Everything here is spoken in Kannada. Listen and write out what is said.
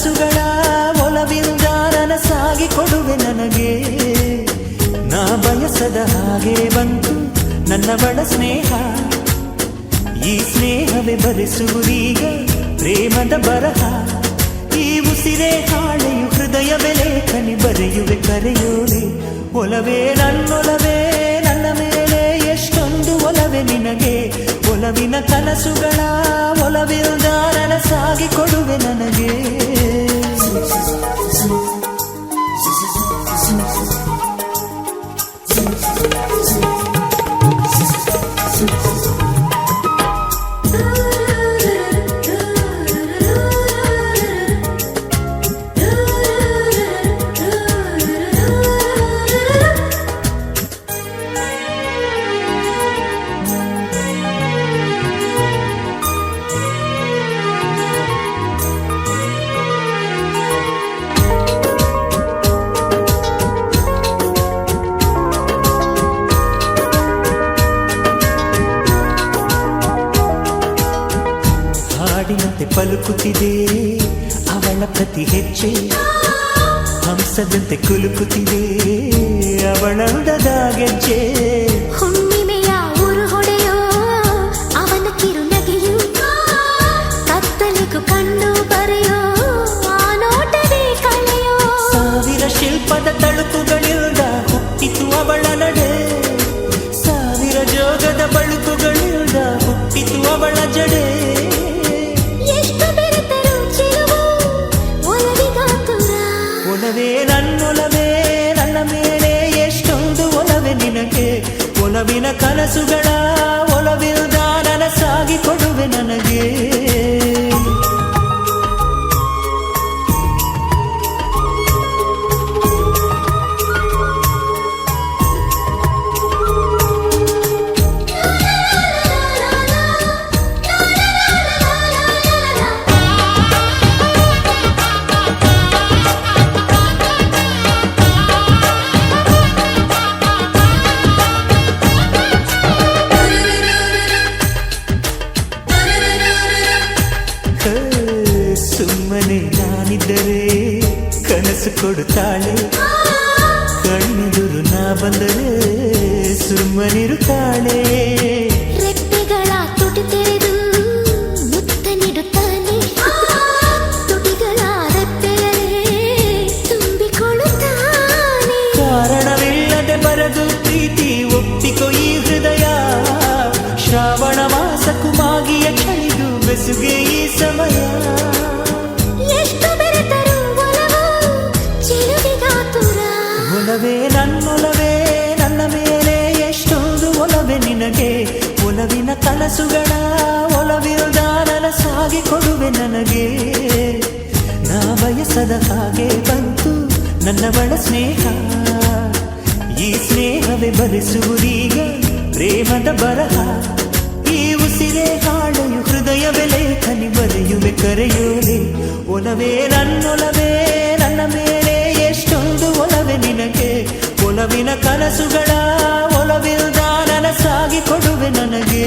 ಕನಸುಗಳ ಒಲವಿಂದ ನನಸಾಗಿ ಕೊಡುವೆ ನನಗೆ. ನಾ ಬಯಸದ ಹಾಗೆ ಬಂತು ನನ್ನವಳ ಸ್ನೇಹ, ಈ ಸ್ನೇಹವೇ ಬರೆಸುವುದೀಗ ಪ್ರೇಮದ ಬರಹ. ಈ ಉಸಿರೇ ಹಾಳೆಯು ಹೃದಯವೇ ಲೇಖನಿ ಬರೆಯುವೆ ಕರೆಯೋಲೆ. ಒಲವೇ ನನ್ನೊಲವೇ ನನ್ನ ಮೇಲೆ ಎಷ್ಟೊಂದು ಒಲವೇ ನಿನಗೆ. ಒಲವಿನ ಕನಸುಗಳ ಒಲವಿಲ್ದ ನನಸಾಗಿ ಕೊಡುವೆ ನನಗೆ. ಹಾಡಿನಂತೆ ಪಲುಕುತ್ತಿದೆ ಅವಳ ಪ್ರತಿ ಹೆಜ್ಜೆ, ಹಂಸದಂತೆ ಕುಲುಕುತ್ತಿದೆ ಅವಳಂದದ ಗೆಜ್ಜೆ. ಹುಣ್ಣಿಮೆಯ ಊರು ಹೊಡೆಯೋ ಅವನ ಕಿರುನಗೆಯು, ಕತ್ತಲಿಗೂ ಕಣ್ಣು ಬರೆಯೋ ಆ ನೋಟವೇ ಕಳೆಯೋ. ಸಾವಿರ ಶಿಲ್ಪದ ತಳುಕುಗಳಿಂದ ಹುಟ್ಟಿತು ಅವಳ ನಡೆ, ಸಾವಿರ ಜೋಗದ ಬಳುಕುಗಳಿಂದ ಹುಟ್ಟಿತು ಅವಳ ಜಡೆ. ಒಲವೇ ನನ್ನೊಲವೇ ನನ್ನ ಮೇಲೆ ಎಷ್ಟೊಂದು ಒಲವೇ ನಿನಗೆ. ಒಲವಿನ ಕನಸುಗಳ ಒಲವಿಲ್ದ ನನಸಾಗಿ ಕೊಡುವೆ ನನಗೆ. ಸುಮ್ಮನೆ ನಾನಿದ್ದರೆ ಕನಸು ಕೊಡುತ್ತಾಳೆ, ಕಣ್ಣೆದುರು ನಾ ಬಂದರೆ ಸುಮ್ಮನಿರುತ್ತಾಳೆ. ರೆಪ್ಪೆಗಳ ತುಟಿ ತೆರೆದು ಮುತ್ತ ನೀಡುತ್ತಾನೆ, ತುಟಿಗಳ ರೆಪ್ಪೆಯಲ್ಲೇ ತುಂಬಿಕೊಳ್ಳುತ್ತಾನೆ. ಕಾರಣವಿಲ್ಲದೆ ಬರದು ಪ್ರೀತಿ ಒಪ್ಪಿಕೊ ಈ ಹೃದಯ, ಶ್ರಾವಣ ಮಾಸಕ್ಕೂ ಮಾಗಿಯ ಚಳಿಗೂ ಬೆಸುಗೆ ಈ ಸಮಯ. ಒಲವೇ ನನ್ನೊಲವೇ ನನ್ನ ಮೇಲೆ ಎಷ್ಟೊಂದು ಒಲವೇ ನಿನಗೆ. ಒಲವಿನ ಕನಸುಗಳ ಒಲವಿಲ್ದ ನನಸಾಗಿ ಕೊಡುವೆ ನನಗೆ. ನಾ ಬಯಸದ ಹಾಗೆ ಬಂತು ನನ್ನವಳ ಸ್ನೇಹ, ಈ ಸ್ನೇಹವೇ ಬರೆಸುವುದೀಗ ಪ್ರೇಮದ ಬರಹ. ಈ ಉಸಿರೇ ಹಾಳೆಯು ಹೃದಯವೇ ಲೇಖನಿ ಬರೆಯುವೆ ಕರೆಯೋಲೆ. ಒಲವೇ ನನ್ನೊಲವೇ ನನ್ನ ಮೇಲೆ ಎಷ್ಟೊಂದು ಒಲವೇ ನಿನಗೆ. ಒಲವಿನ ಕನಸುಗಳ ಒಲವಿಲ್ದ ನನಸಾಗಿ ಕೊಡುವೆ ನನಗೆ.